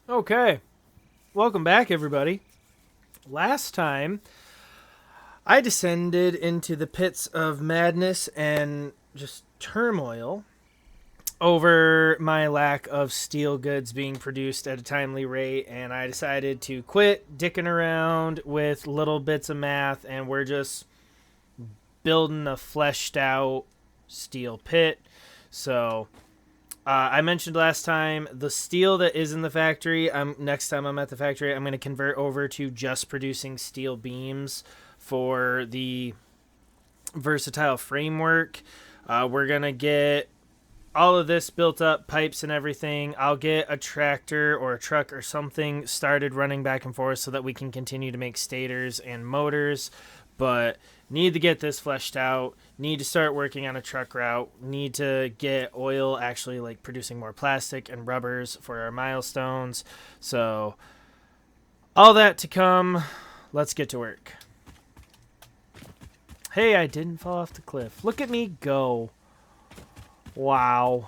Okay, welcome back, everybody. Last time, I descended into the pits of madness and just turmoil over my lack of steel goods being produced at a timely rate, and I decided to quit dicking around with little bits of math, and we're just building a fleshed out steel pit. So I mentioned last time the steel that is in the factory. Next time I'm at the factory, I'm going to convert over to just producing steel beams for the versatile framework. We're going to get all of this built up, pipes and everything. I'll get a tractor or a truck or something started running back and forth so that we can continue to make stators and motors. But need to get this fleshed out, need to start working on a truck route, need to get oil actually like producing more plastic and rubbers for our milestones. So all that to come. Let's get to work. Hey, I didn't fall off the cliff. Look at me go. Wow.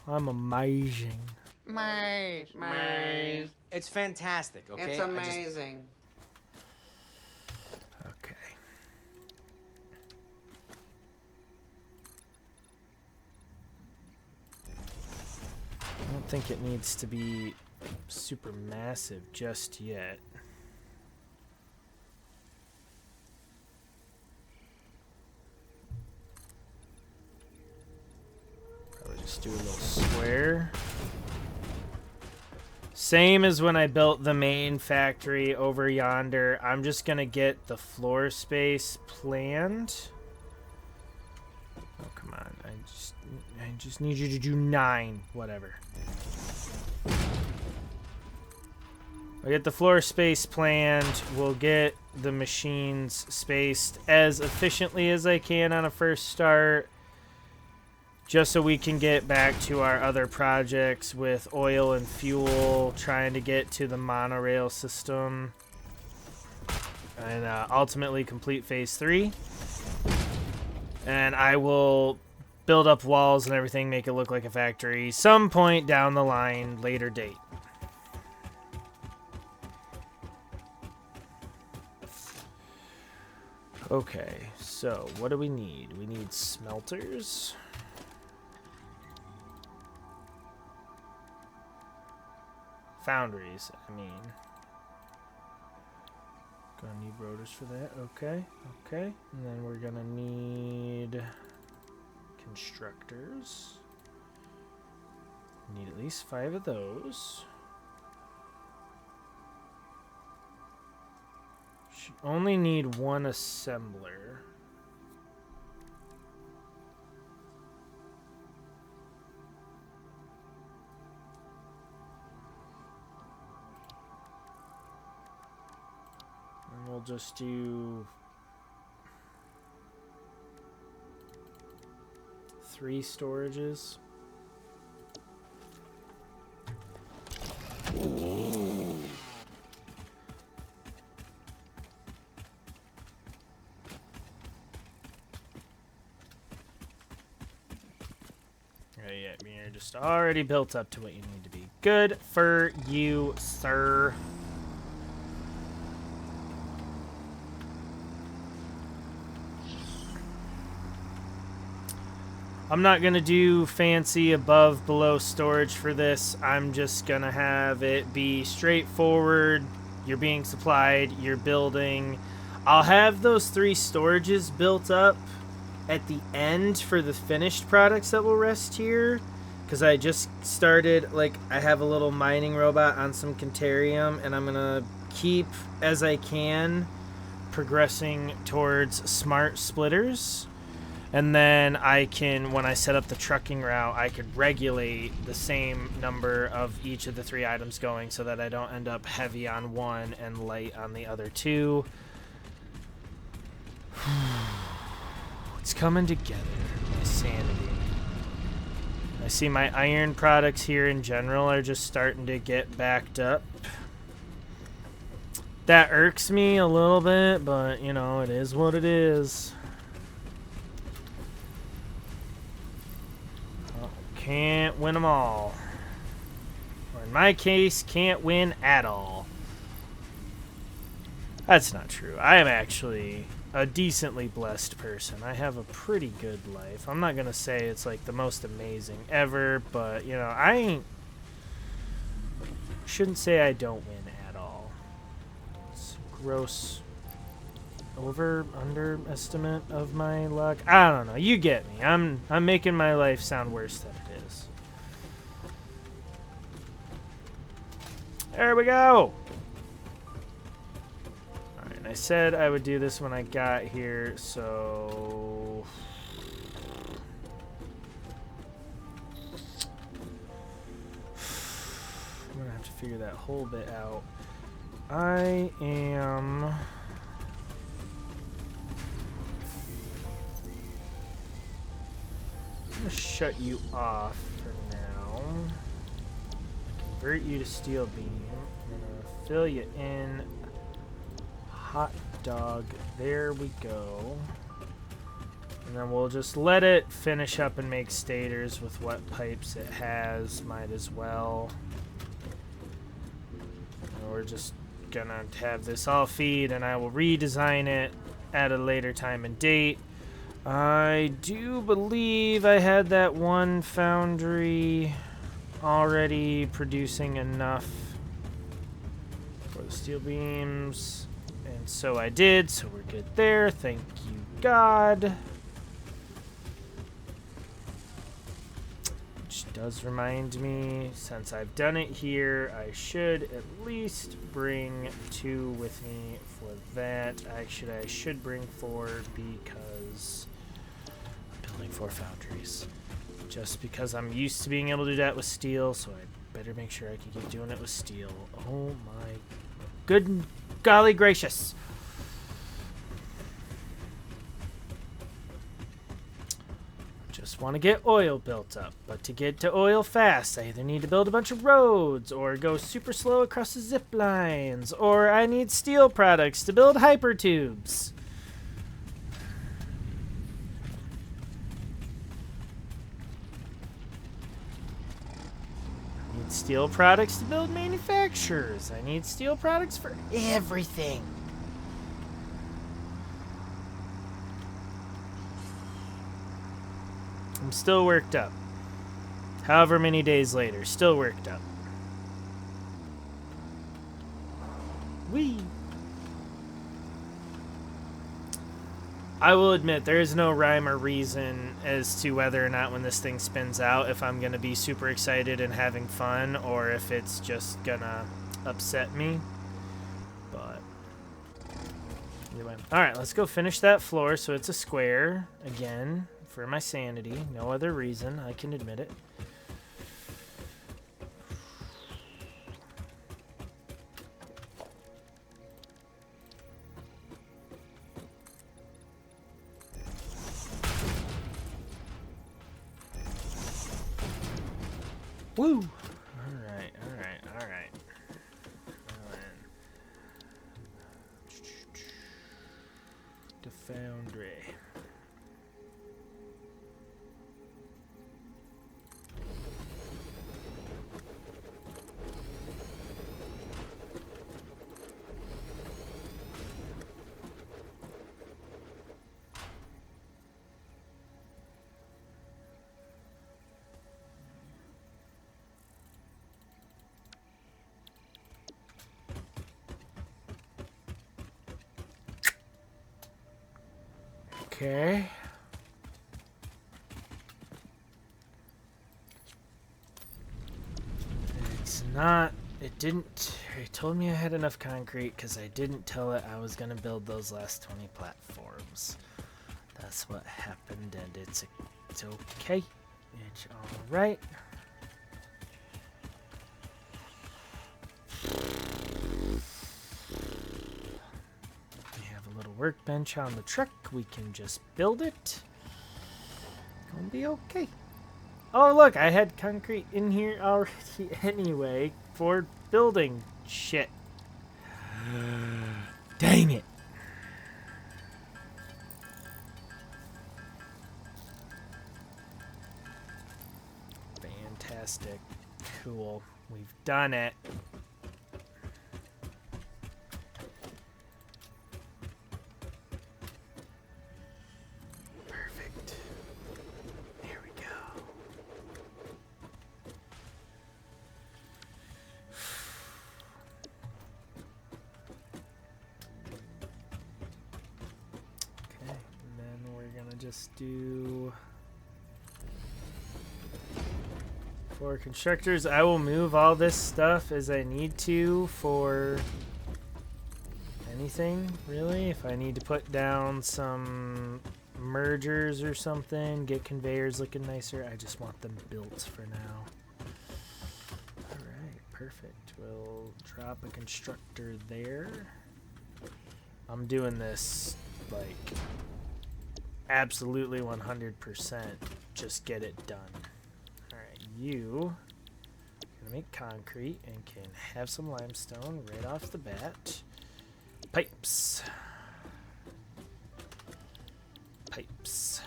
I'm amazing. It's fantastic, okay? It's amazing. Okay. I don't think it needs to be super massive just yet. Probably just do a little square. Same as when I built the main factory over yonder. I'm just gonna get the floor space planned. Oh, come on. I just need you to do 9. Whatever. I'll get the floor space planned. We'll get the machines spaced as efficiently as I can on a first start. Just so we can get back to our other projects with oil and fuel, trying to get to the monorail system, and ultimately complete phase 3. And I will build up walls and everything, make it look like a factory some point down the line, later date. Okay, so what do we need? We need smelters. Foundries, I mean. Gonna need rotors for that. Okay. And then we're gonna need constructors. Need at least 5 of those. Should only need 1 assembler. We'll just do 3 storages. Yeah, you're just already built up to what you need to be. Good for you, sir. I'm not going to do fancy above below storage for this. I'm just going to have it be straightforward. You're being supplied, you're building. I'll have those 3 storages built up at the end for the finished products that will rest here. Because I just started, like, I have a little mining robot on some Contarium, and I'm going to keep, as I can, progressing towards smart splitters. And then I can, when I set up the trucking route, I could regulate the same number of each of the 3 items going so that I don't end up heavy on one and light on the other 2. It's coming together. My sanity. I see my iron products here in general are just starting to get backed up. That irks me a little bit, but, you know, it is what it is. Can't win them all. Or in my case, can't win at all. That's not true. I am actually a decently blessed person. I have a pretty good life. I'm not gonna say it's like the most amazing ever, but you know, shouldn't say I don't win at all. It's gross underestimate of my luck. I don't know. You get me. I'm making my life sound worse than it is. There we go. Alright, I said I would do this when I got here, so I'm gonna have to figure that whole bit out. I am I'm gonna shut you off for now. Convert you to steel beam. I'm gonna fill you in. Hot dog. There we go. And then we'll just let it finish up and make stators with what pipes it has. Might as well. And we're just gonna have this all feed, and I will redesign it at a later time and date. I do believe I had that one foundry already producing enough for the steel beams, and so I did, so we're good there. Thank you, God. Which does remind me, since I've done it here, I should at least bring 2 with me for that. Actually, I should bring 4 because building 4 foundries. Just because I'm used to being able to do that with steel, so I better make sure I can keep doing it with steel. Oh my good golly gracious. Just want to get oil built up, but to get to oil fast, I either need to build a bunch of roads, or go super slow across the zip lines, or I need steel products to build hyper tubes. Steel products to build manufacturers. I need steel products for everything. I'm still worked up. However many days later, still worked up. Whee! I will admit, there is no rhyme or reason as to whether or not when this thing spins out, if I'm going to be super excited and having fun, or if it's just going to upset me. But anyway. Alright, let's go finish that floor so it's a square. Again, for my sanity. No other reason. I can admit it. Woo! Alright. The foundry. Okay. It's not... It didn't... It told me I had enough concrete because I didn't tell it I was going to build those last 20 platforms. That's what happened, and it's okay. It's alright. Workbench on the truck. We can just build it. Gonna be okay. Oh, look, I had concrete in here already anyway for building shit. Dang it. Fantastic. Cool. We've done it. Perfect. There we go. Okay, and then we're gonna just do... For constructors, I will move all this stuff as I need to for anything, really. If I need to put down some mergers or something, get conveyors looking nicer, I just want them built for now. Alright, perfect. We'll drop a constructor there. I'm doing this, like, absolutely 100%. Just get it done. You gonna make concrete and can have some limestone right off the bat. Pipes. Pipes.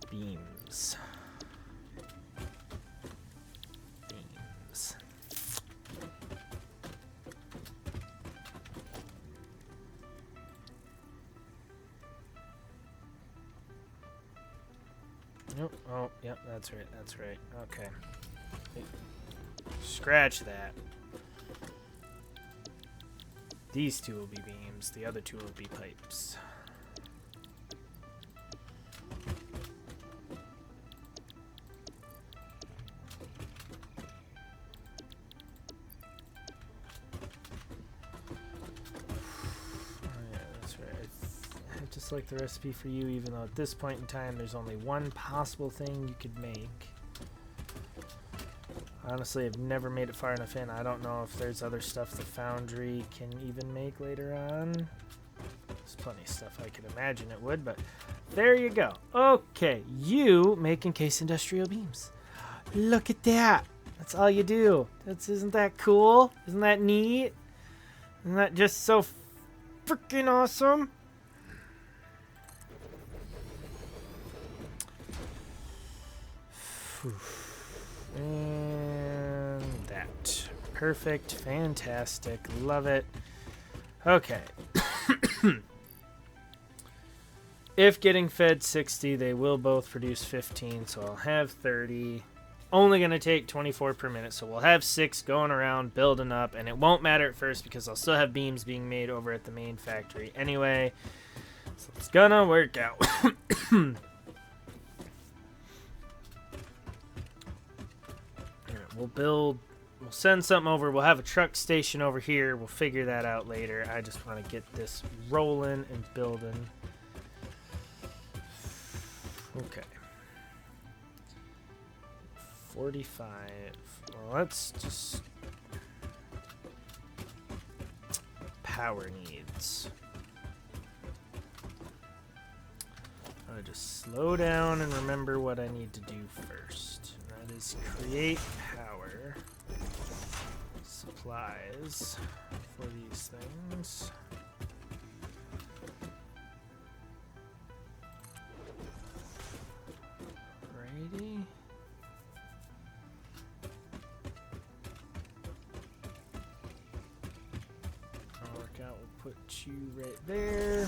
Beams. Beams. Nope. Oh, yep, that's right, that's right. Okay. Scratch that. These two will be beams, the other two will be pipes. Just like the recipe for you, even though at this point in time there's only one possible thing you could make. Honestly, I've never made it far enough in. I don't know if there's other stuff the foundry can even make later on. There's plenty of stuff I could imagine it would, but there you go. Okay, you make encased industrial beams. Look at that. That's all you do. Isn't that cool? Isn't that neat? Isn't that just so freaking awesome? And that. Perfect. Fantastic. Love it. Okay. If getting fed 60, they will both produce 15, so I'll have 30. Only going to take 24 per minute, so we'll have 6 going around, building up, and it won't matter at first because I'll still have beams being made over at the main factory anyway. So it's gonna work out. We'll send something over. We'll have a truck station over here. We'll figure that out later. I just want to get this rolling and building. Okay. 45. Well, let's just... Power needs. I'm going to just slow down and remember what I need to do first. And that is create power supplies for these things. Alrighty. I'll work out, we'll put you right there.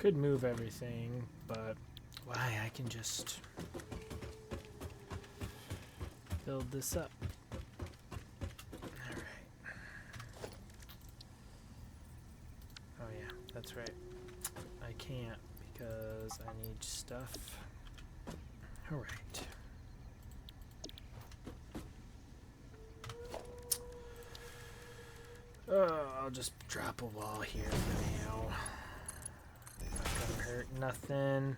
Could move everything, but why? I can just build this up. Alright. Oh yeah, that's right. I can't because I need stuff. Alright. I'll just drop a wall here for now. Not gonna hurt nothing.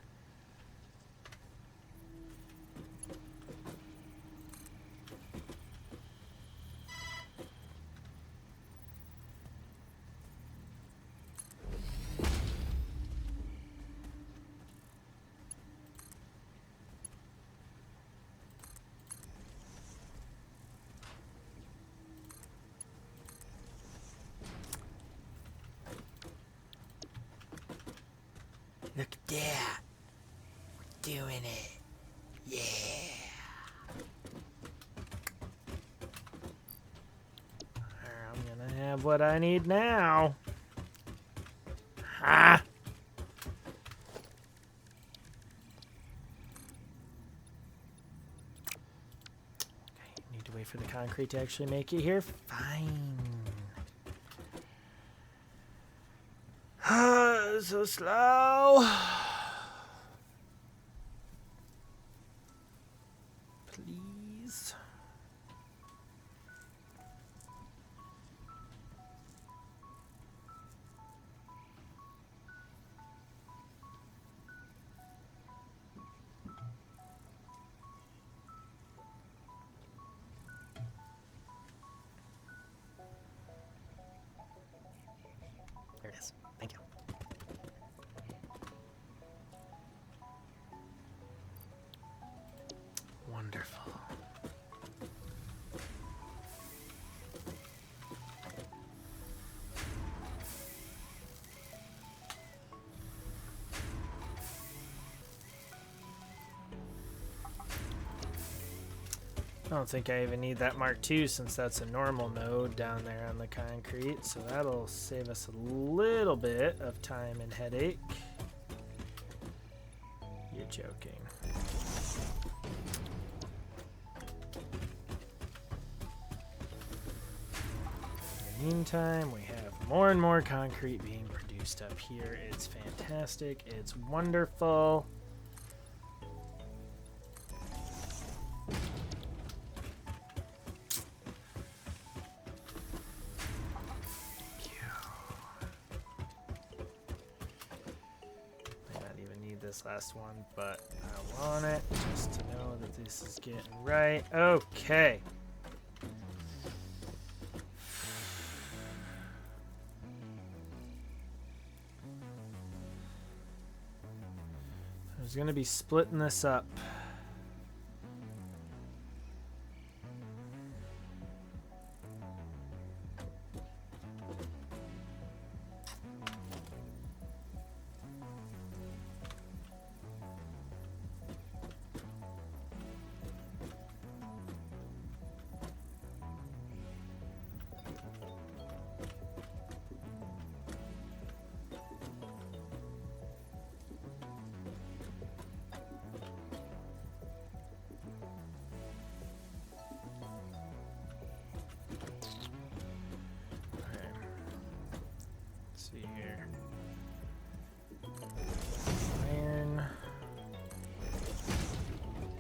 Look at that. We're doing it. Yeah. I'm gonna have what I need now. Ha! Okay, need to wait for the concrete to actually make it here. Fine. So slow. Please. There it is. Thank you. Wonderful. I don't think I even need that Mark II since that's a normal node down there on the concrete, so that'll save us a little bit of time and headache. You're joking. In the meantime, we have more and more concrete being produced up here. It's fantastic. It's wonderful. This last one, but I want it just to know that this is getting right. Okay. I was going to be splitting this up.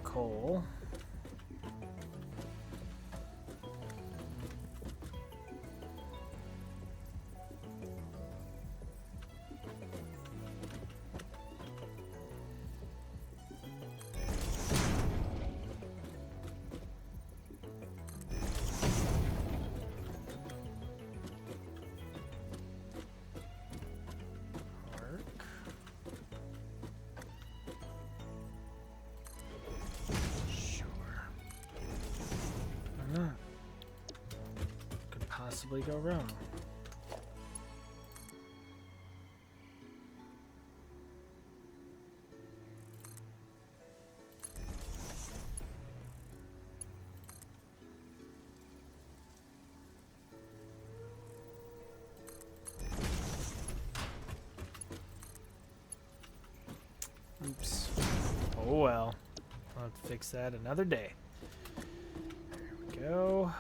Coal. Could possibly go wrong. fix that another day. There we go.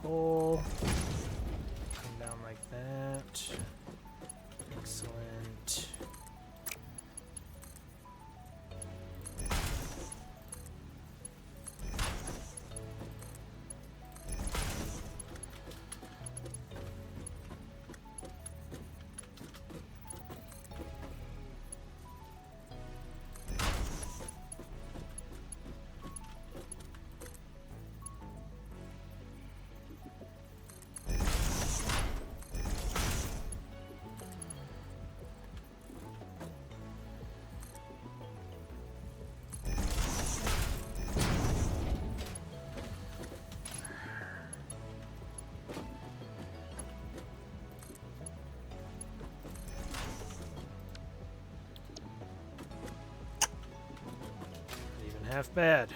Coal. Come down like that. Excellent. Half bad.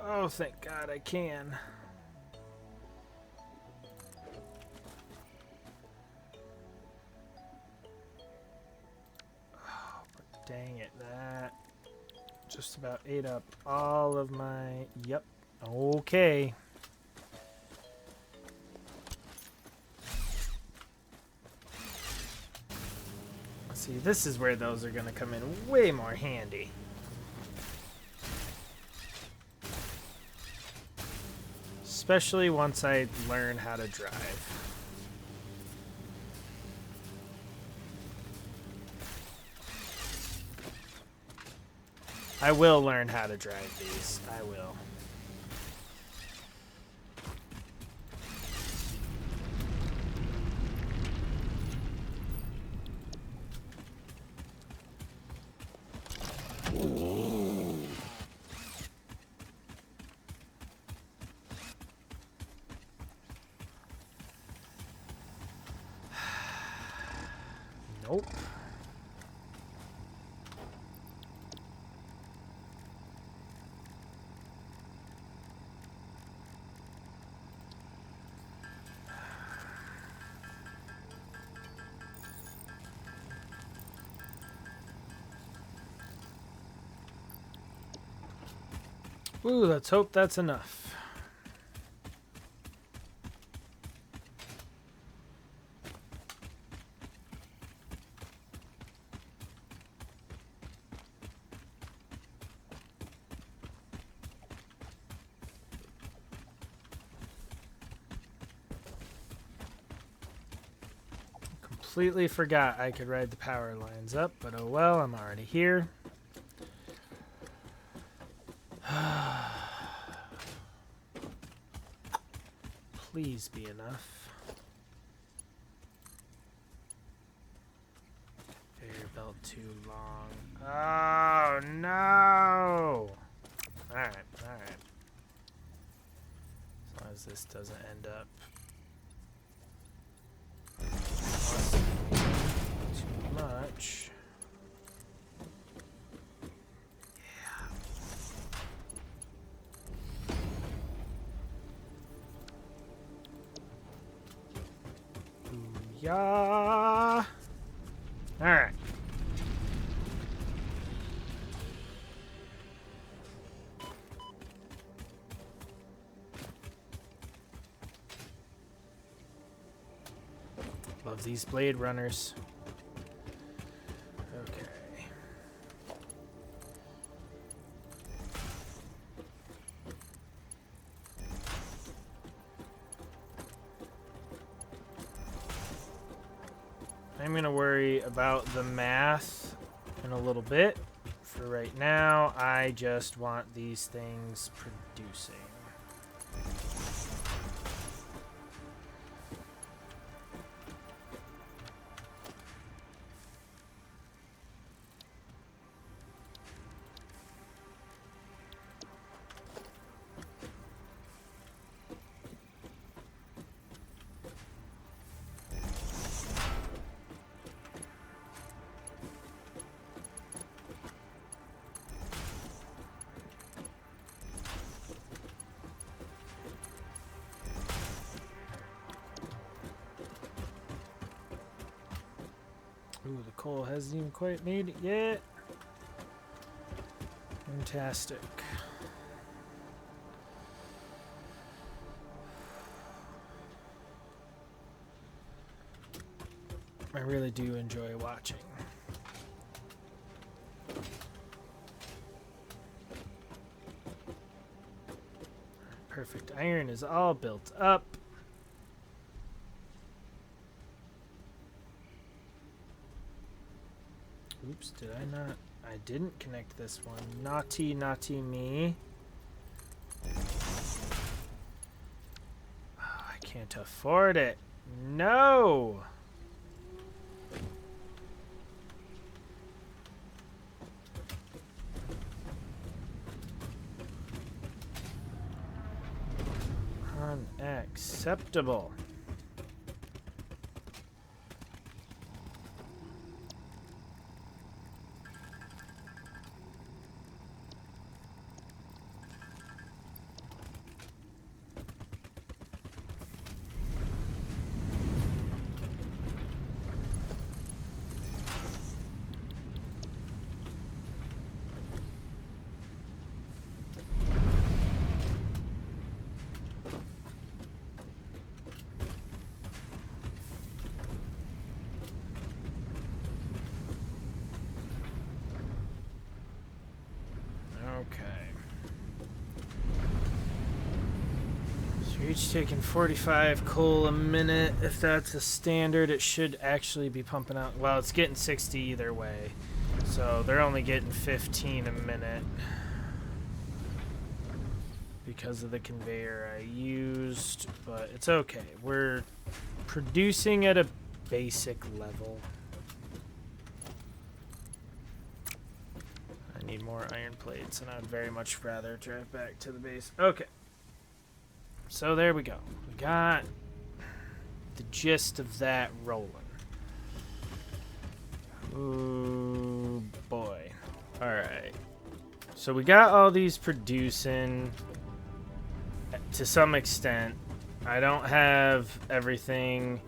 Oh, thank God I can. Dang it, that just about ate up all of my... Yep. Okay. See, this is where those are going to come in way more handy. Especially once I learn how to drive. I will learn how to drive these. I will. Nope. Ooh, let's hope that's enough. Completely forgot I could ride the power lines up, but oh well, I'm already here. Please be enough. Conveyor belt too long. Oh no! Alright, alright. As long as this doesn't end up too much. Yeah. Alright. Love these Blade Runners. Okay. I'm going to worry about the math in a little bit. For right now, I just want these things producing. Ooh, the coal hasn't even quite made it yet. Fantastic. I really do enjoy watching. Perfect. Iron is all built up. Oops, did I not? I didn't connect this one. Naughty, naughty me. Oh, I can't afford it. No! Unacceptable. Okay. So you're each taking 45 coal a minute. If that's a standard, it should actually be pumping out. Well, it's getting 60 either way. So they're only getting 15 a minute because of the conveyor I used. But it's okay. We're producing at a basic level. I need more iron plates, and I'd very much rather drive back to the base. Okay. So there we go. We got the gist of that rolling. Ooh, boy. Alright. So we got all these producing to some extent. I don't have everything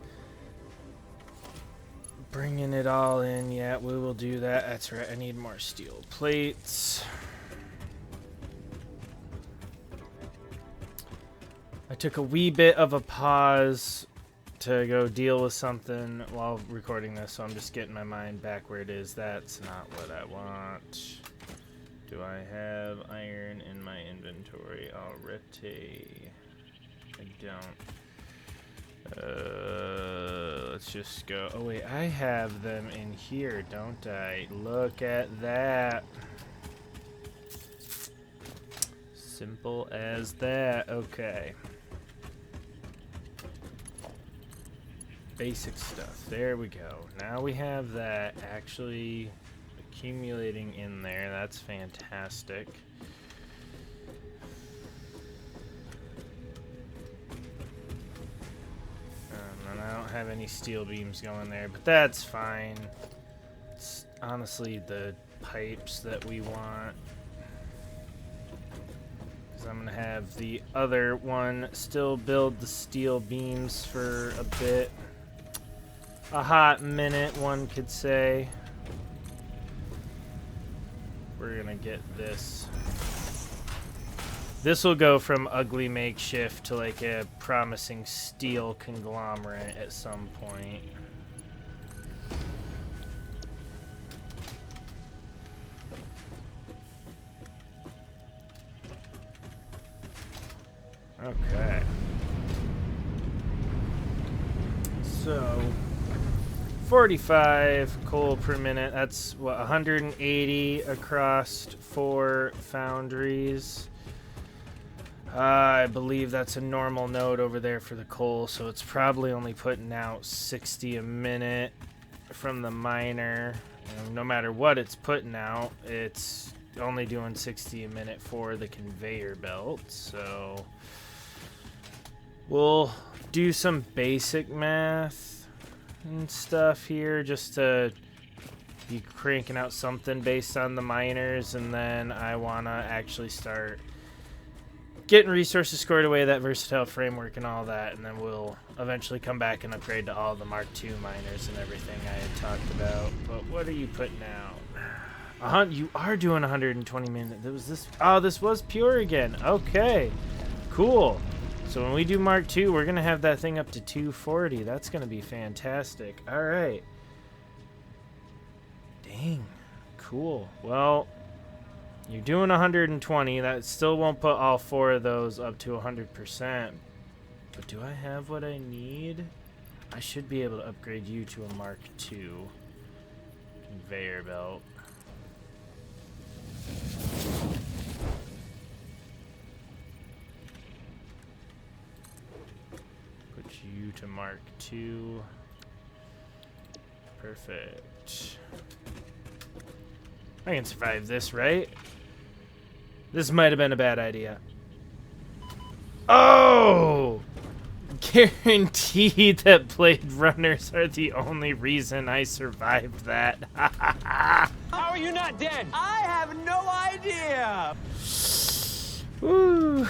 bringing it all in yet. We will do that. That's right. I need more steel plates. I took a wee bit of a pause to go deal with something while recording this, so I'm just getting my mind back where it is. That's not what I want. Do I have iron in my inventory already? I don't. Let's just go. Oh, wait. I have them in here, don't I? Look at that. Simple as that. Okay. Basic stuff. There we go. Now we have that actually accumulating in there. That's fantastic. And I don't have any steel beams going there, but that's fine. It's honestly the pipes that we want. Because I'm going to have the other one still build the steel beams for a bit. a hot minute, one could say. We're gonna get this. This will go from ugly makeshift to like a promising steel conglomerate at some point. Okay. So 45 coal per minute. That's what, 180 across 4 foundries. I believe that's a normal node over there for the coal, so it's probably only putting out 60 a minute from the miner. And no matter what it's putting out, it's only doing 60 a minute for the conveyor belt. So we'll do some basic math and stuff here just to be cranking out something based on the miners, and then I want to actually start getting resources scored away, that versatile framework and all that, and then we'll eventually come back and upgrade to all the Mark II miners and everything I had talked about. But what are you putting out? You are doing 120 minutes. There was this. Oh, this was pure again. Okay, cool. So when we do Mark II, we're gonna have that thing up to 240. That's gonna be fantastic. All right. Dang, cool. Well, you're doing 120. That still won't put all 4 of those up to 100%. But do I have what I need? I should be able to upgrade you to a Mark II conveyor belt. Put you to Mark II. Perfect. I can survive this, right? This might have been a bad idea. Oh! Guaranteed that Blade Runners are the only reason I survived that. How are you not dead? I have no idea. Woo.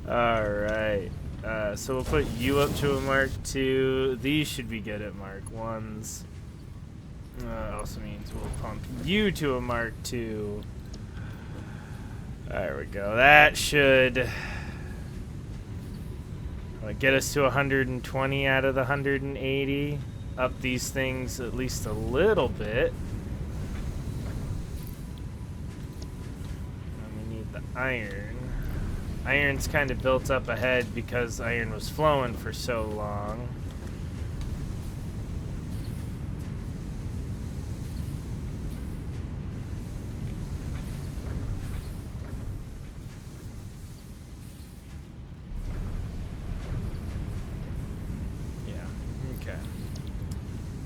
All right. So we'll put you up to a Mark II. These should be good at Mark 1s. Also means we'll pump you to a Mark II. There we go. That should get us to 120 out of the 180. Up these things at least a little bit. And we need the iron. Iron's kind of built up ahead because iron was flowing for so long. Yeah, okay.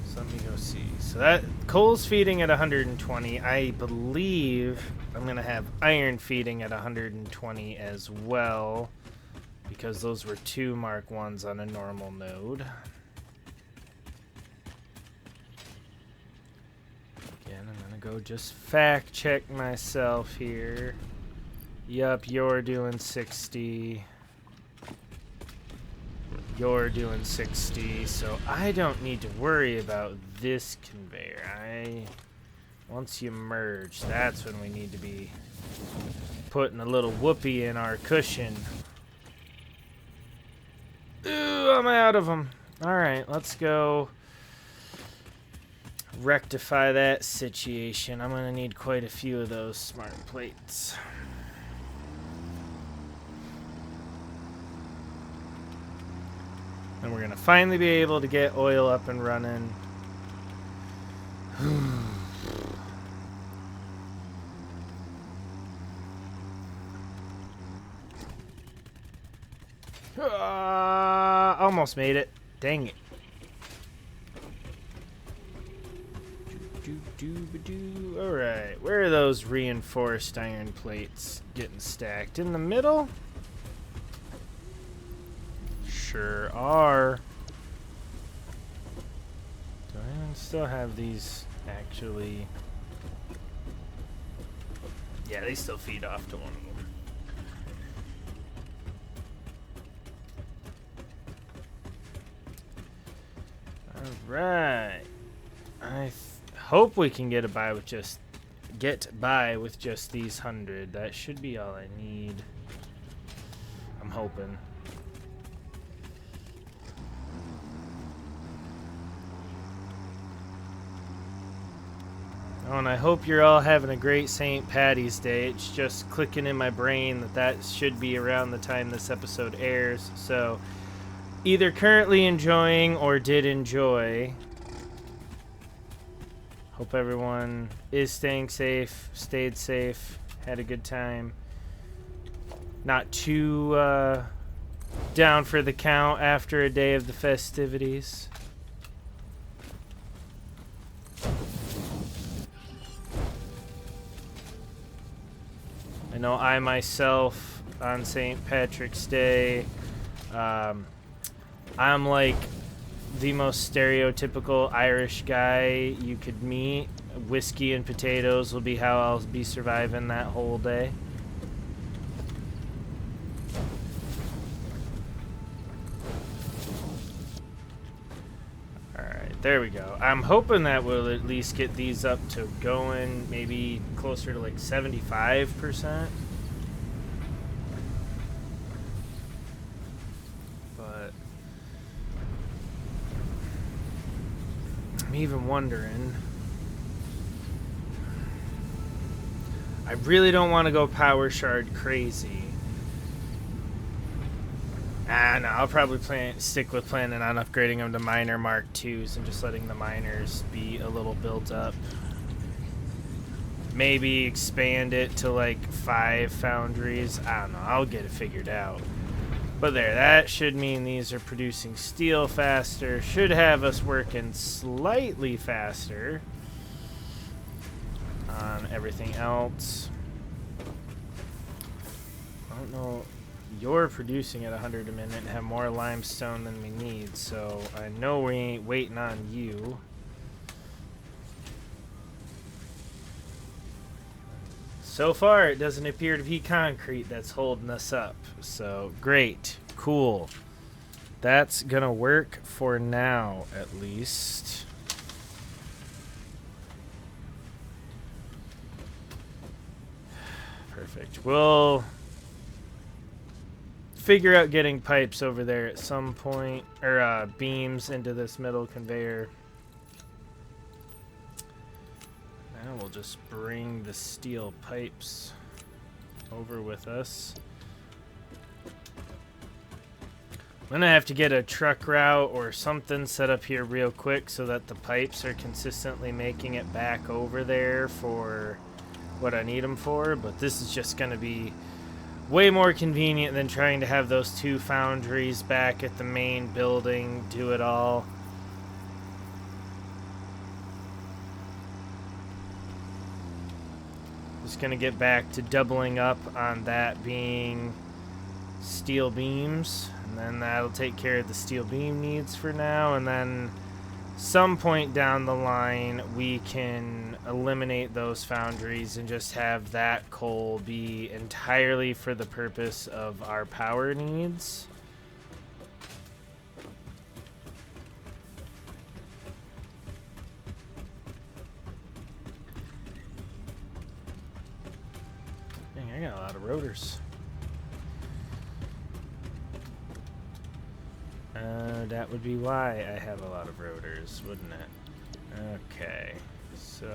So let me go see. So that coal's feeding at 120. I believe I'm going to have iron feeding at 120 as well, because those were 2 Mark 1s on a normal node. Again, I'm going to go just fact check myself here. Yup, you're doing 60. You're doing 60, so I don't need to worry about this conveyor. Once you merge, that's when we need to be putting a little whoopee in our cushion. Ooh, I'm out of them. Alright, let's go rectify that situation. I'm going to need quite a few of those smart plates. And we're going to finally be able to get oil up and running. Almost made it. Dang it. Alright, where are those reinforced iron plates getting stacked? In the middle? Sure are. Do I still have these actually? Yeah, they still feed off to one of them. Right. Hope we can get by with just these 100. That should be all I need. I'm hoping. Oh, and I hope you're all having a great St. Patty's Day. It's just clicking in my brain that should be around the time this episode airs. So, either currently enjoying or did enjoy. Hope everyone is staying safe, stayed safe, had a good time. Not too down for the count after a day of the festivities. I know I myself on St. Patrick's Day, I'm like the most stereotypical Irish guy you could meet. Whiskey and potatoes will be how I'll be surviving that whole day. Alright, there we go. I'm hoping that we'll at least get these up to going maybe closer to like 75%. But I'm even wondering. I really don't want to go power shard crazy. No, I'll probably stick with planning on upgrading them to miner Mark IIs and just letting the miners be a little built up. Maybe expand it to like 5 foundries. I don't know. I'll get it figured out. But there, that should mean these are producing steel faster. Should have us working slightly faster on everything else. I don't know. You're producing at 100 a minute and have more limestone than we need, so I know we ain't waiting on you. So far, it doesn't appear to be concrete that's holding us up. So, great. Cool. That's gonna work for now, at least. Perfect. We'll figure out getting pipes over there at some point, or beams into this middle conveyor. Now we'll just bring the steel pipes over with us. I'm gonna have to get a truck route or something set up here real quick so that the pipes are consistently making it back over there for what I need them for, but this is just gonna be way more convenient than trying to have those 2 foundries back at the main building do it all. Just gonna get back to doubling up on that being steel beams, and then that'll take care of the steel beam needs for now, and then some point down the line we can eliminate those foundries and just have that coal be entirely for the purpose of our power needs. Dang, I got a lot of rotors. That would be why I have a lot of rotors, wouldn't it? Okay, so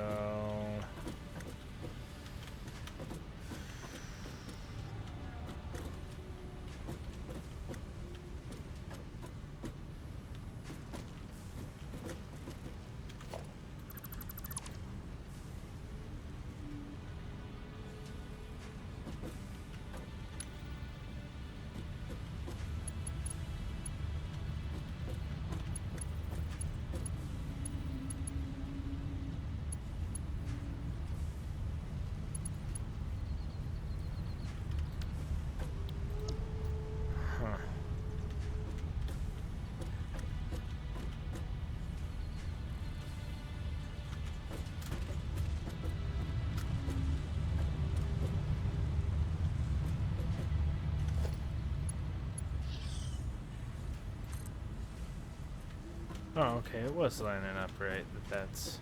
Oh, okay, it was lining up right, but that's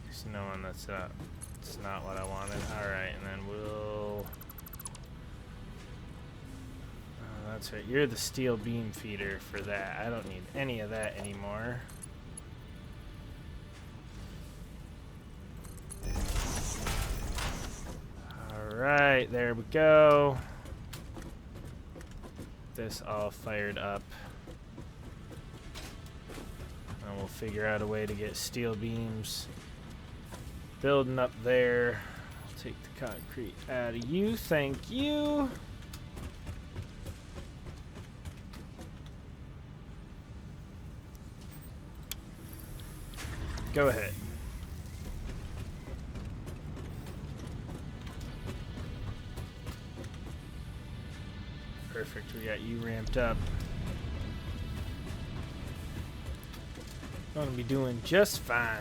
just knowing that's not, it's not what I wanted. Alright, and then we'll... that's right, you're the steel beam feeder for that. I don't need any of that anymore. Alright, there we go. This all fired up. And we'll figure out a way to get steel beams building up there. I'll take the concrete out of you, thank you. Go ahead. Perfect, we got you ramped up. Gonna be doing just fine.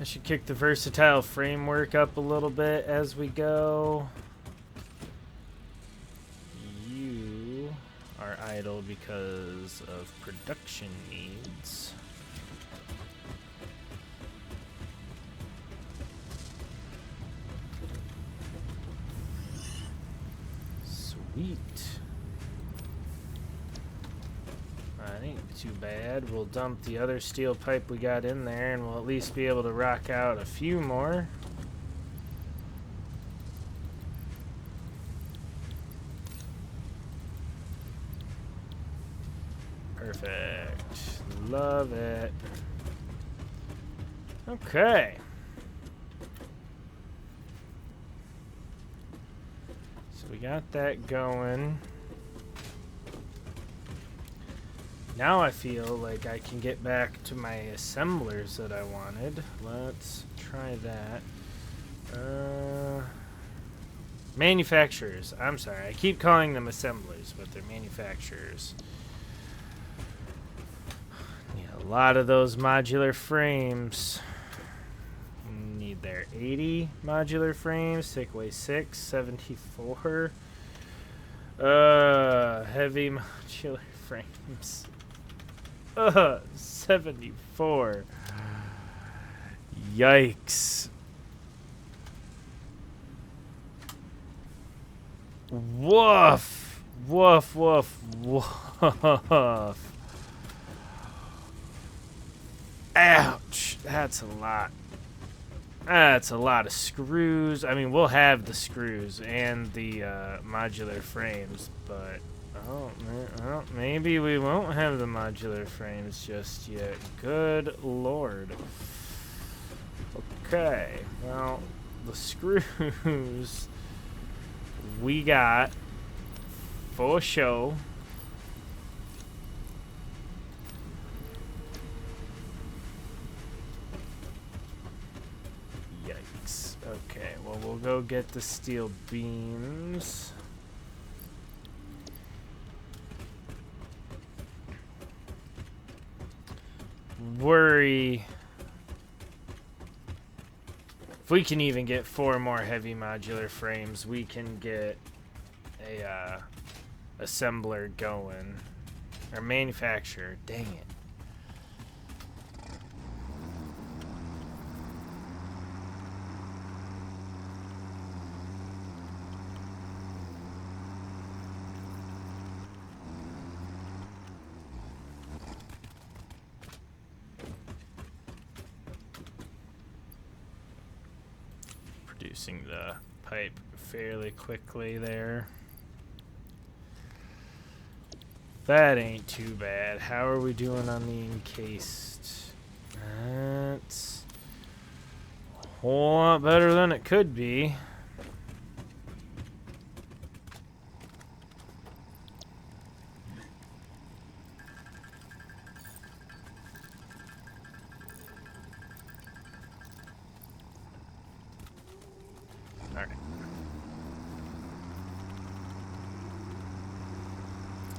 I should kick the versatile framework up a little bit as we go. You are idle because of production needs. Sweet. That ain't too bad. We'll dump the other steel pipe we got in there and we'll at least be able to rock out a few more. Perfect. Love it. Okay. So we got that going. Now I feel like I can get back to my assemblers that I wanted. Let's try that. Manufacturers. I'm sorry. I keep calling them assemblers, but they're manufacturers. Need a lot of those modular frames. Need their 80 modular frames. Take away 6. 74. Heavy modular frames. 74. Yikes. Woof. Woof, woof, woof. Ouch. That's a lot. That's a lot of screws. I mean, we'll have the screws and the modular frames, but oh, well, maybe we won't have the modular frames just yet. Good lord. Okay, well, the screws we got for show. Yikes. Okay, well, we'll go get the steel beams. Worry if we can even get 4 more heavy modular frames, we can get a assembler going, or manufacturer. Dang it. Producing the pipe fairly quickly there. That ain't too bad. How are we doing on the encased? That's a whole lot better than it could be.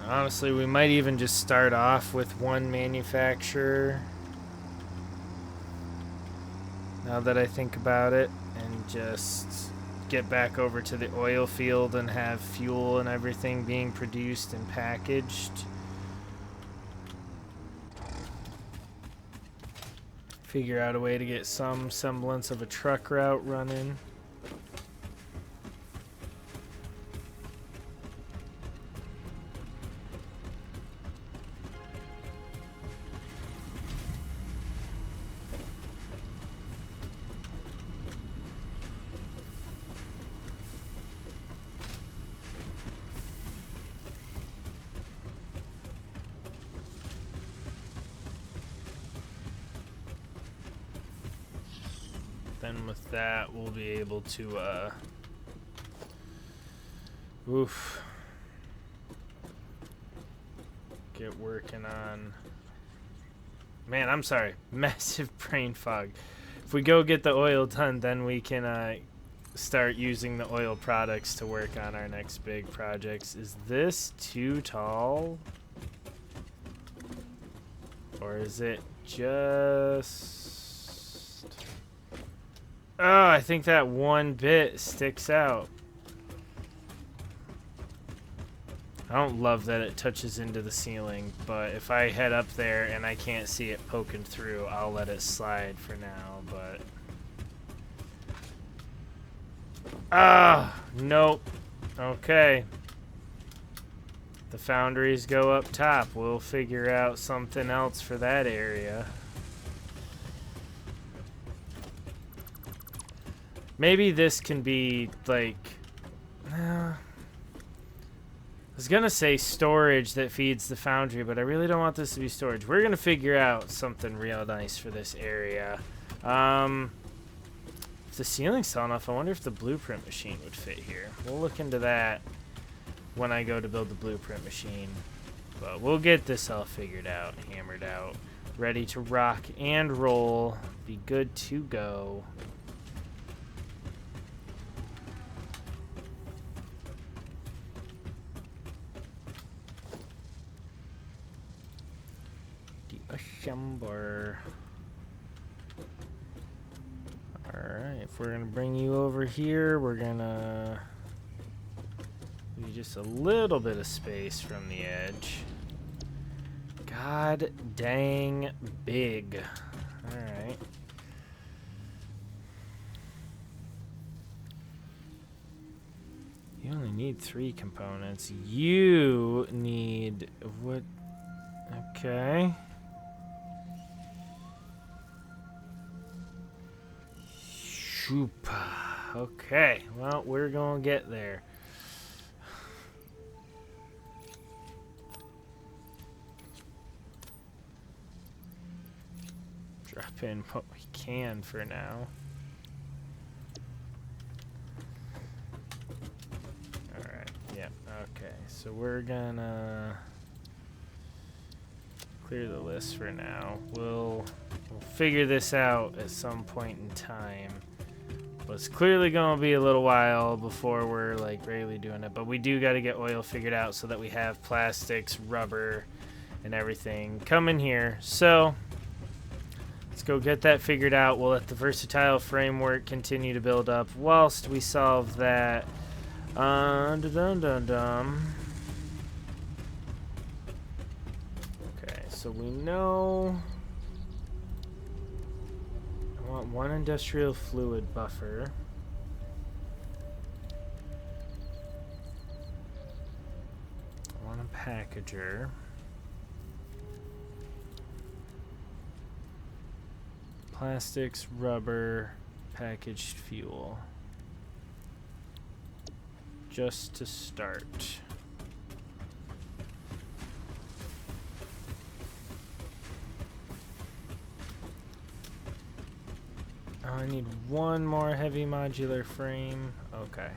Honestly, we might even just start off with one manufacturer. Now that I think about it, and just get back over to the oil field and have fuel and everything being produced and packaged. Figure out a way to get some semblance of a truck route running. Then with that, we'll be able to, get working on... Man, I'm sorry. Massive brain fog. If we go get the oil done, then we can, start using the oil products to work on our next big projects. Is this too tall? Or is it just... Oh, I think that one bit sticks out. I don't love that it touches into the ceiling, but if I head up there and I can't see it poking through, I'll let it slide for now, but... Ah, nope. Okay. The foundries go up top. We'll figure out something else for that area. Maybe this can be, like... I was gonna say storage that feeds the foundry, but I really don't want this to be storage. We're gonna figure out something real nice for this area. If the ceiling's tall enough, I wonder if the blueprint machine would fit here. We'll look into that when I go to build the blueprint machine. But we'll get this all figured out, hammered out, ready to rock and roll. Be good to go. Assembler. Alright, if we're gonna bring you over here, we're gonna leave just a little bit of space from the edge. God dang big. Alright. You only need 3 components. You need what? Okay. Okay, well, we're gonna get there. Drop in what we can for now. Alright, yep, okay. So we're gonna clear the list for now. We'll figure this out at some point in time. But it's clearly going to be a little while before we're like really doing it. But we do got to get oil figured out so that we have plastics, rubber, and everything coming here. So let's go get that figured out. We'll let the versatile framework continue to build up whilst we solve that. Okay, so we know... I want 1 industrial fluid buffer. I want a packager. Plastics, rubber, packaged fuel. Just to start. Oh, I need 1 more heavy modular frame. Okay.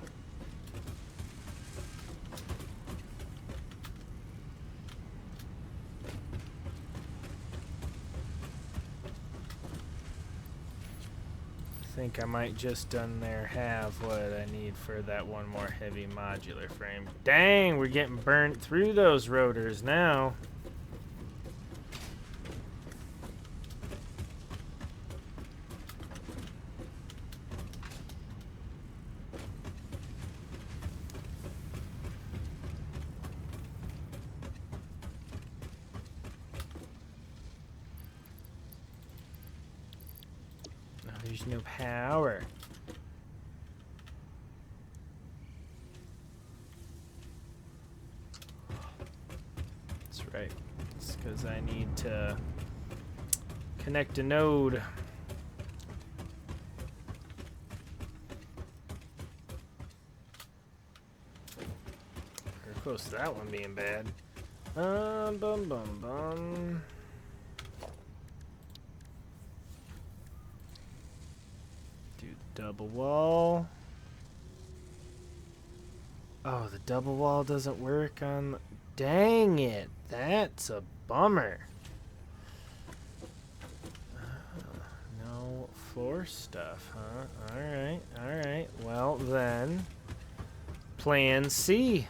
I think I might just done there have what I need for that 1 more heavy modular frame. Dang, we're getting burnt through those rotors now. There's no power. That's right. It's because I need to connect a node. We're close to that one being bad. Bum bum bum. Do double wall. Oh, the double wall doesn't work on... Dang it. That's a bummer. No floor stuff, huh? Alright, alright. Well, then... Plan C.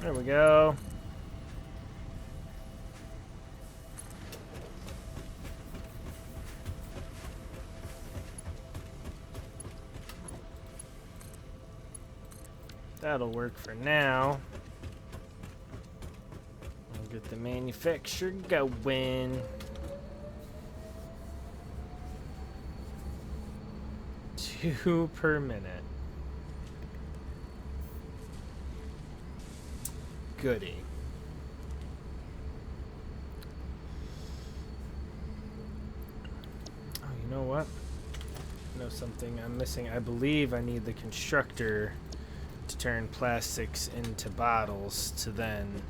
There we go. That'll work for now. We'll get the manufacturer going. 2 per minute. Goody. Oh, you know what? I know something I'm missing. I believe I need the constructor to turn plastics into bottles to then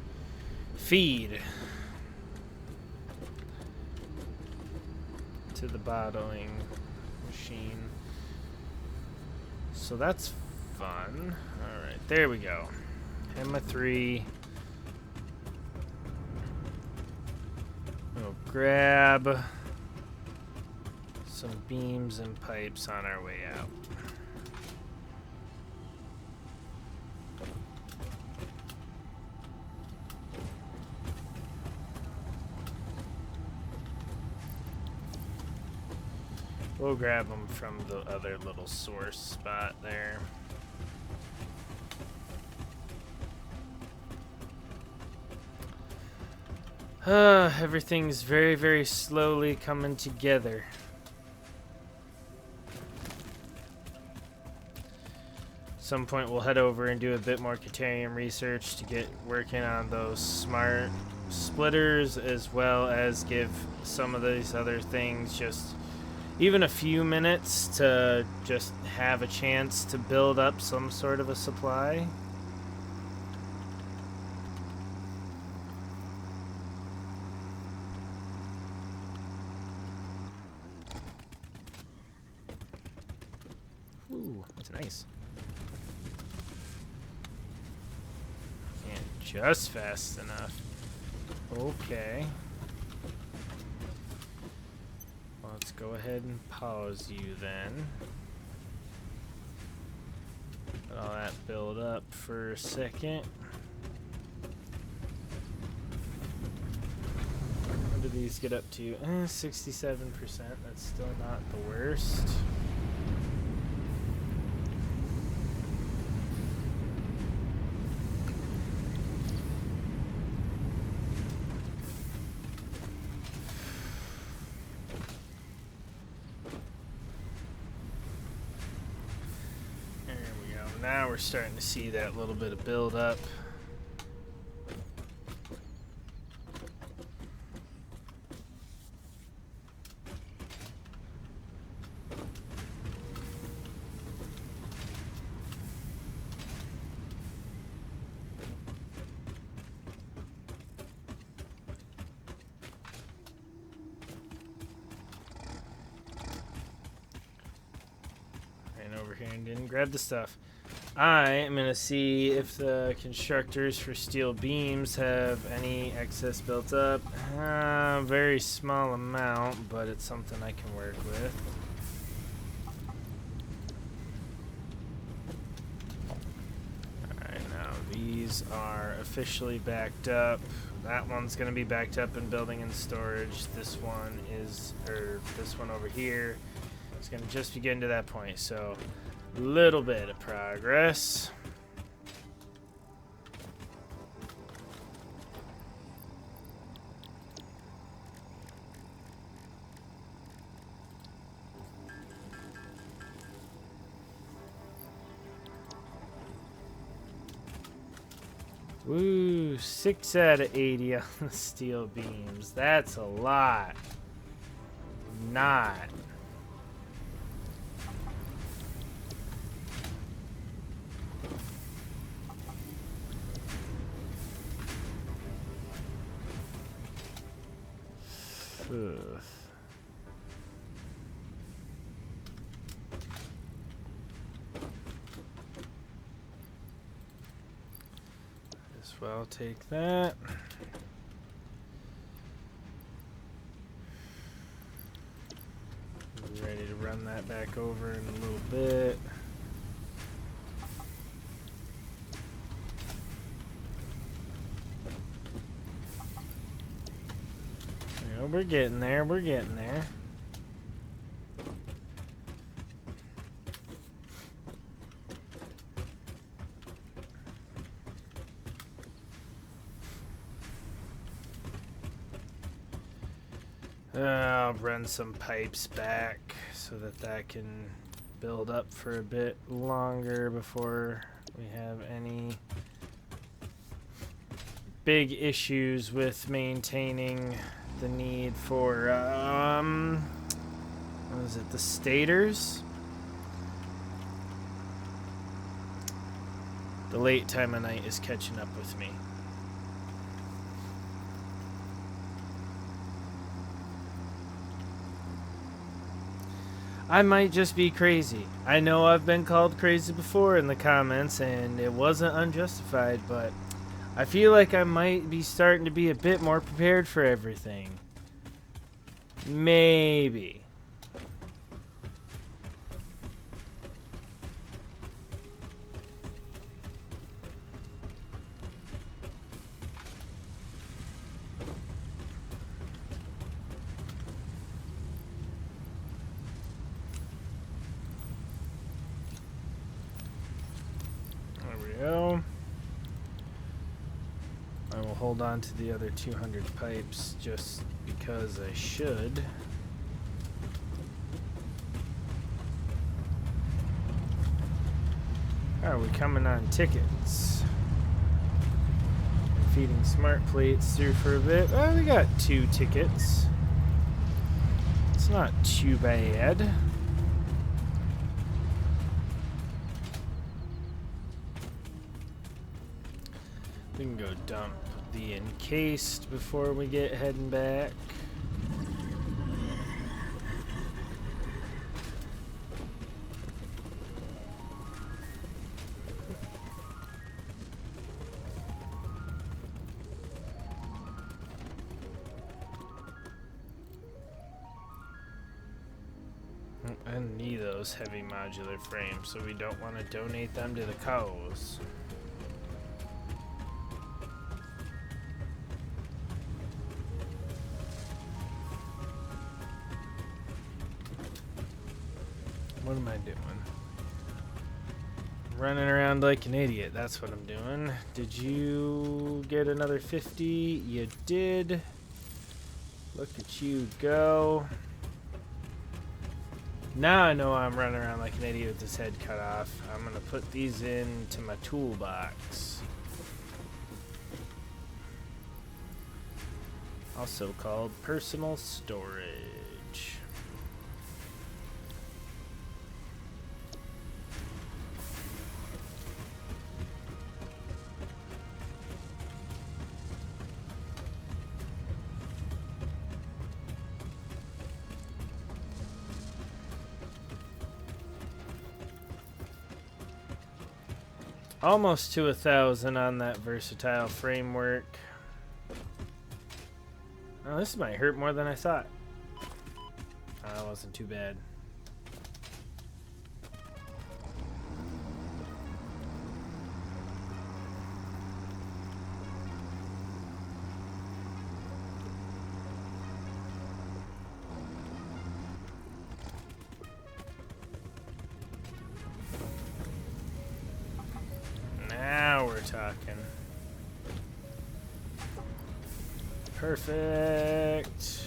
feed to the bottling machine. So that's fun. Alright, there we go. Hemma 3. We'll grab some beams and pipes on our way out. We'll grab them from the other little source spot there. Everything's very, very slowly coming together. At some point we'll head over and do a bit more Caterium research to get working on those smart splitters, as well as give some of these other things just even a few minutes to just have a chance to build up some sort of a supply. Ooh, that's nice. And just fast enough. Okay. Let's go ahead and pause you then. Let all that build up for a second. What do these get up to? 67%. That's still not the worst. Now we're starting to see that little bit of build up. Ran over here and didn't grab the stuff. I am going to see if the constructors for steel beams have any excess built up. Very small amount, but it's something I can work with. Alright, now these are officially backed up. That one's going to be backed up in building and storage. This one is, or this one over here is going to just be getting to that point. So, little bit of progress. Woo, 6 out of 80 on the steel beams. That's a lot. Not. Ugh. Well, take that. Ready to run that back over in a little bit. You know, we're getting there. We're getting there. I'll run some pipes back so that can build up for a bit longer before we have any big issues with maintaining the need for, what is it, the stators? The late time of night is catching up with me. I might just be crazy. I know I've been called crazy before in the comments, and it wasn't unjustified, but I feel like I might be starting to be a bit more prepared for everything. Maybe. I will hold on to the other 200 pipes just because I should. How are we coming on tickets? And feeding smart plates through for a bit. Well, we got 2 tickets. It's not too bad. We can go dump the encased before we get heading back. I need those heavy modular frames, so we don't want to donate them to the cows. What am I doing? Running around like an idiot. That's what I'm doing. Did you get another 50? You did. Look at you go. Now I know I'm running around like an idiot with this head cut off. I'm going to put these into my toolbox. Also called personal storage. Almost to 1,000 on that versatile framework. Oh, this might hurt more than I thought. Oh, that wasn't too bad. Now we're talking. Perfect.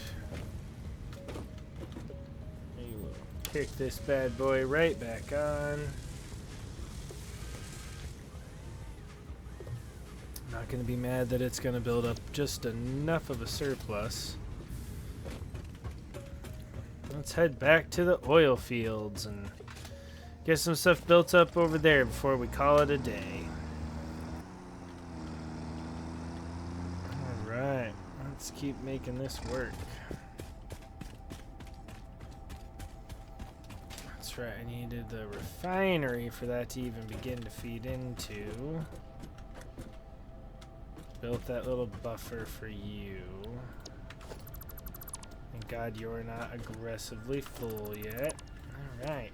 We will kick this bad boy right back on. Not going to be mad that it's going to build up just enough of a surplus. Let's head back to the oil fields and get some stuff built up over there before we call it a day. Alright, let's keep making this work. That's right, I needed the refinery for that to even begin to feed into. Built that little buffer for you. Thank God you're not aggressively full yet. Alright.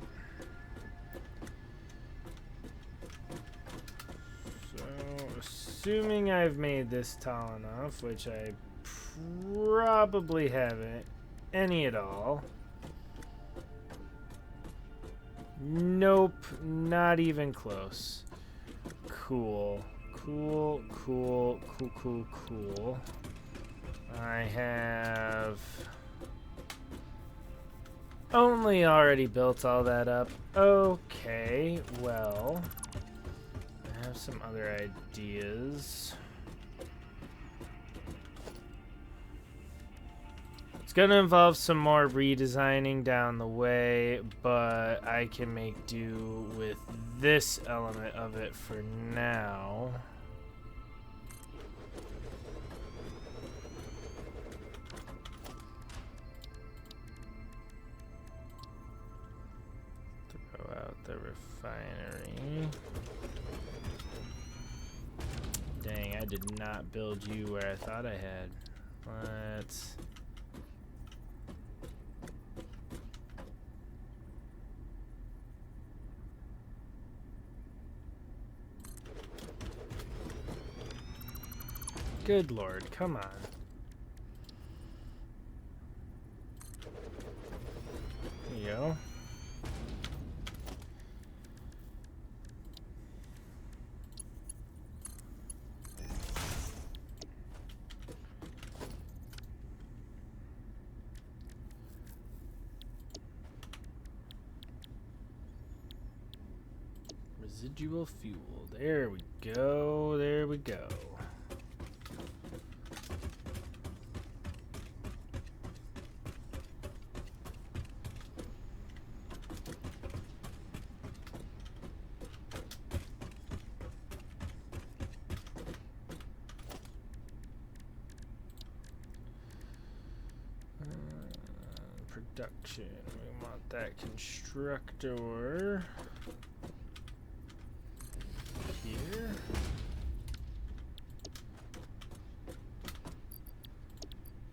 So, assuming I've made this tall enough, which I probably haven't any at all. Nope, not even close. Cool. Cool. I have only already built all that up. Okay, well, I have some other ideas. It's going to involve some more redesigning down the way, but I can make do with this element of it for now. Throw out the refinery. Dang, I did not build you where I thought I had. Let's... Good Lord, come on. There you go. Residual fuel. There we go. There we go. Production. We want that constructor here.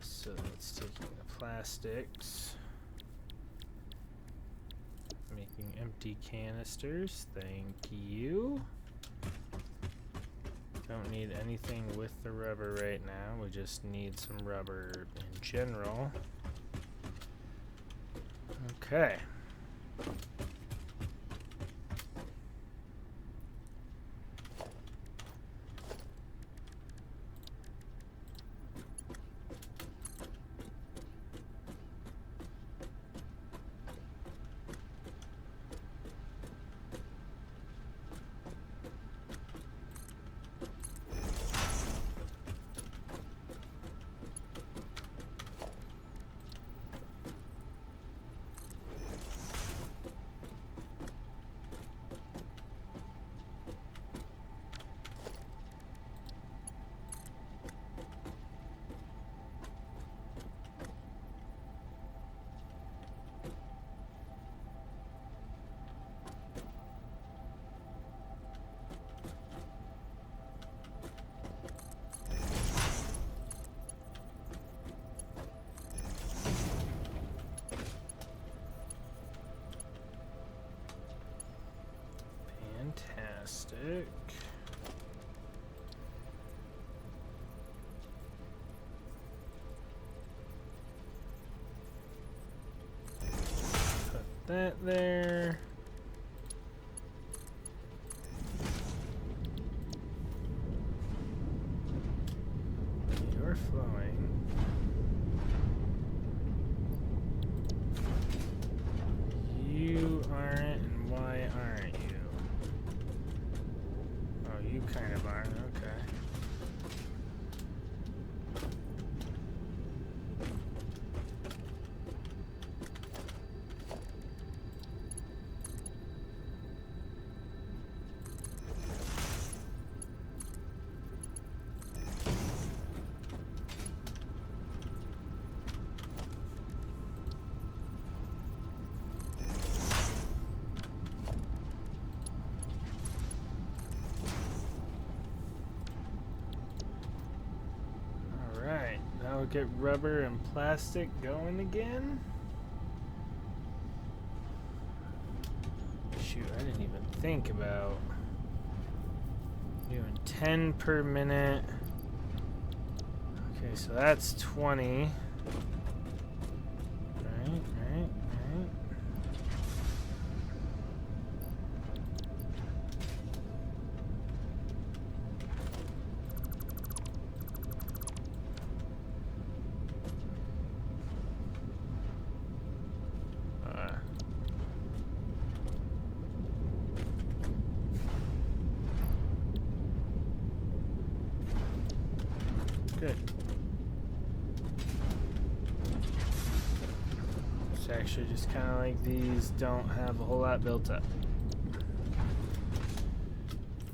So it's taking the plastics, making empty canisters. Thank you. Don't need anything with the rubber right now. We just need some rubber in general. Okay. Stick. Put that there. You're flowing. You aren't, and why aren't you? Oh, you kind of are, okay. Alright, now we'll get rubber and plastic going again. Shoot, I didn't even think about doing 10 per minute. Okay, so that's 20. Right. Good. It's actually just kind of like these don't have a whole lot built up.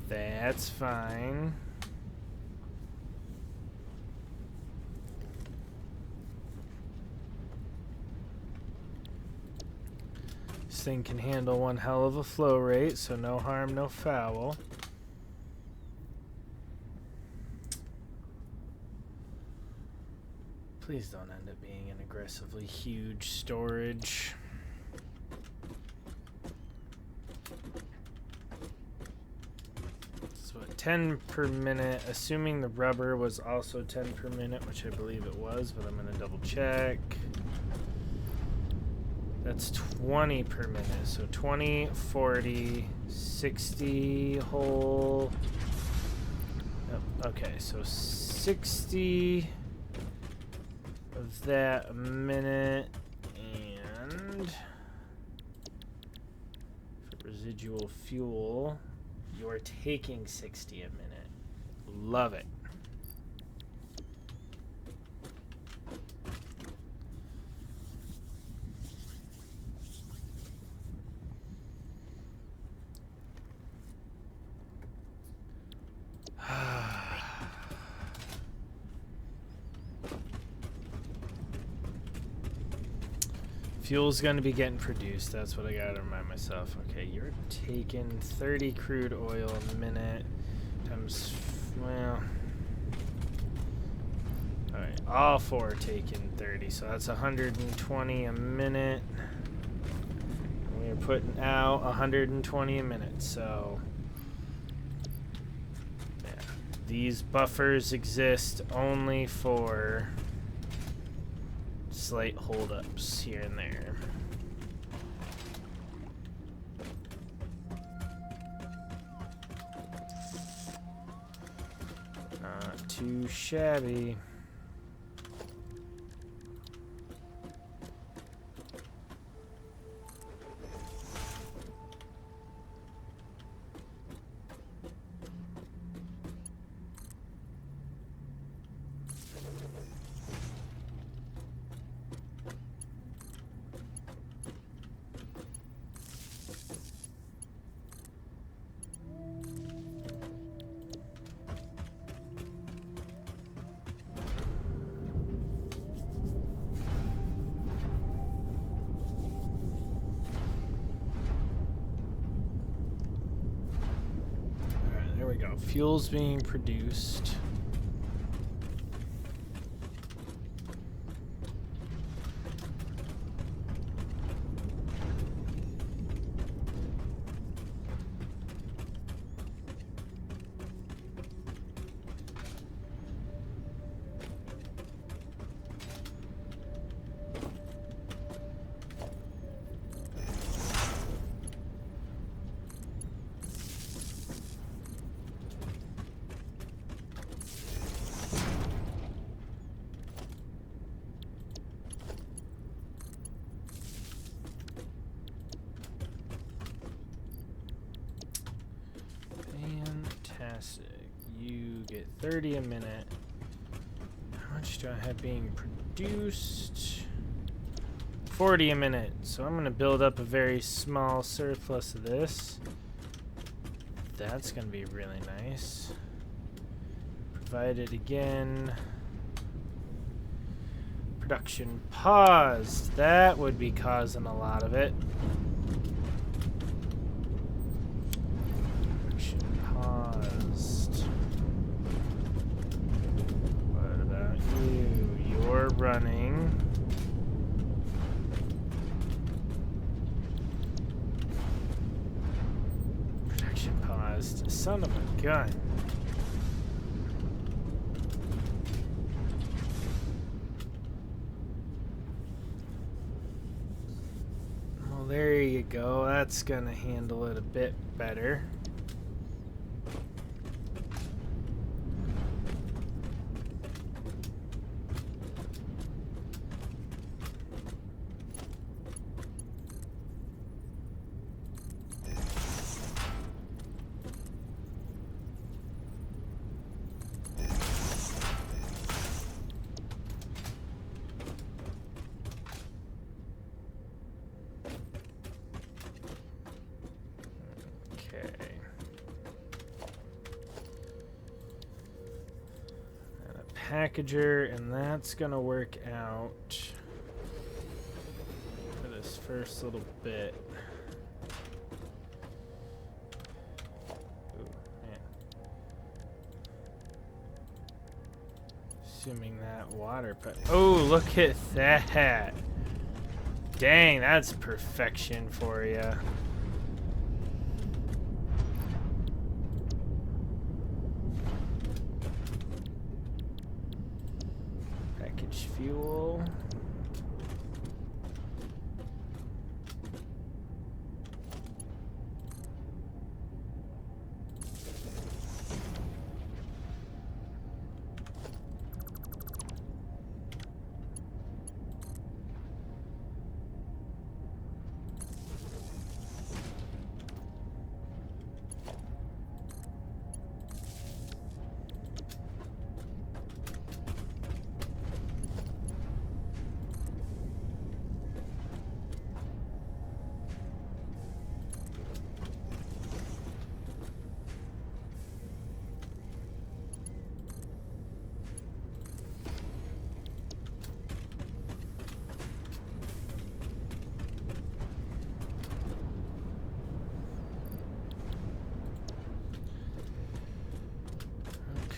That's fine. This thing can handle one hell of a flow rate, so no harm, no foul. Please don't end up being an aggressively huge storage. So 10 per minute, assuming the rubber was also 10 per minute, which I believe it was, but I'm going to double check. That's 20 per minute, so 20, 40, 60 whole. Yep, okay, so 60 of that a minute, and for residual fuel, you're taking 60 a minute. Love it. Fuel's going to be getting produced. That's what I got to remind myself. Okay, you're taking 30 crude oil a minute times, well, all right, all four are taking 30, so that's 120 a minute. And we're putting out 120 a minute, so yeah, these buffers exist only for slight holdups here and there. Not too shabby. There we go. Fuel's being produced. plastic. You get 30 a minute. How much do I have being produced? 40 a minute. So I'm going to build up a very small surplus of this. That's going to be really nice. Provided again. Production paused. That would be causing a lot of it. Production paused. What about you? You're running. Production paused. Son of a gun. There you go. That's going to handle it a bit better. Packager, and that's gonna work out for this first little bit. Ooh, man. Assuming that water oh, look at that. Dang, that's perfection for you. Fuel.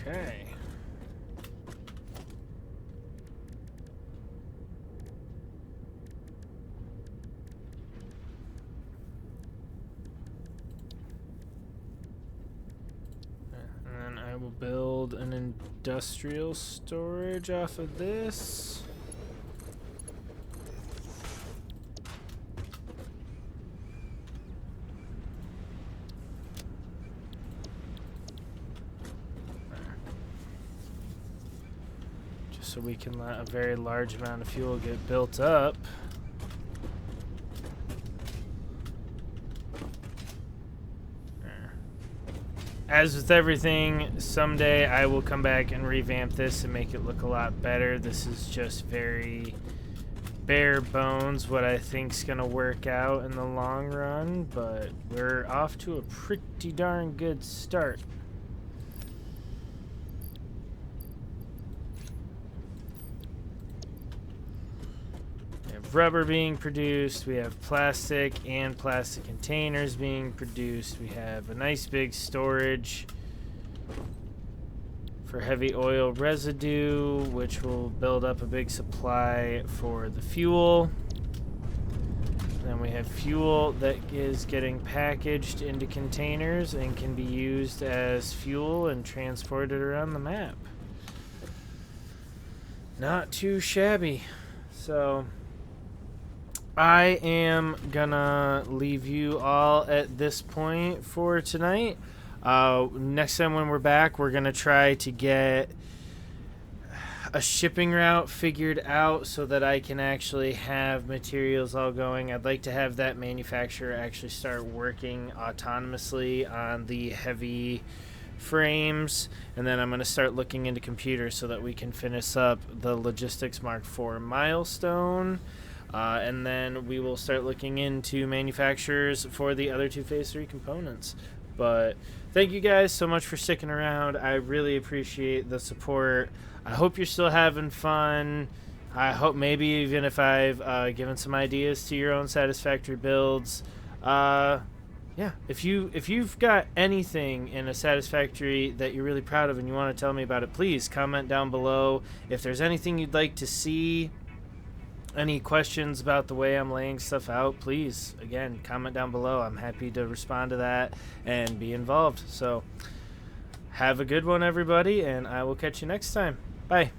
Okay. And then I will build an industrial storage off of this. So we can let a very large amount of fuel get built up. As with everything, someday I will come back and revamp this and make it look a lot better. This is just very bare bones what I think's gonna work out in the long run, but we're off to a pretty darn good start. Rubber being produced, we have plastic and plastic containers being produced, we have a nice big storage for heavy oil residue, which will build up a big supply for the fuel. Then we have fuel that is getting packaged into containers and can be used as fuel and transported around the map. Not too shabby. So I am gonna leave you all at this point for tonight. Next time when we're back, we're gonna try to get a shipping route figured out so that I can actually have materials all going. I'd like to have that manufacturer actually start working autonomously on the heavy frames, and then I'm going to start looking into computers so that we can finish up the Logistics Mark IV milestone. And then we will start looking into manufacturers for the other two Phase 3 components. But thank you guys so much for sticking around. I really appreciate the support. I hope you're still having fun. I hope maybe even if I've given some ideas to your own Satisfactory builds. Yeah, if you've got anything in a Satisfactory that you're really proud of and you want to tell me about it, please comment down below. If there's anything you'd like to see, any questions about the way I'm laying stuff out, please, again, comment down below. I'm happy to respond to that and be involved. So have a good one, everybody, and I will catch you next time. Bye.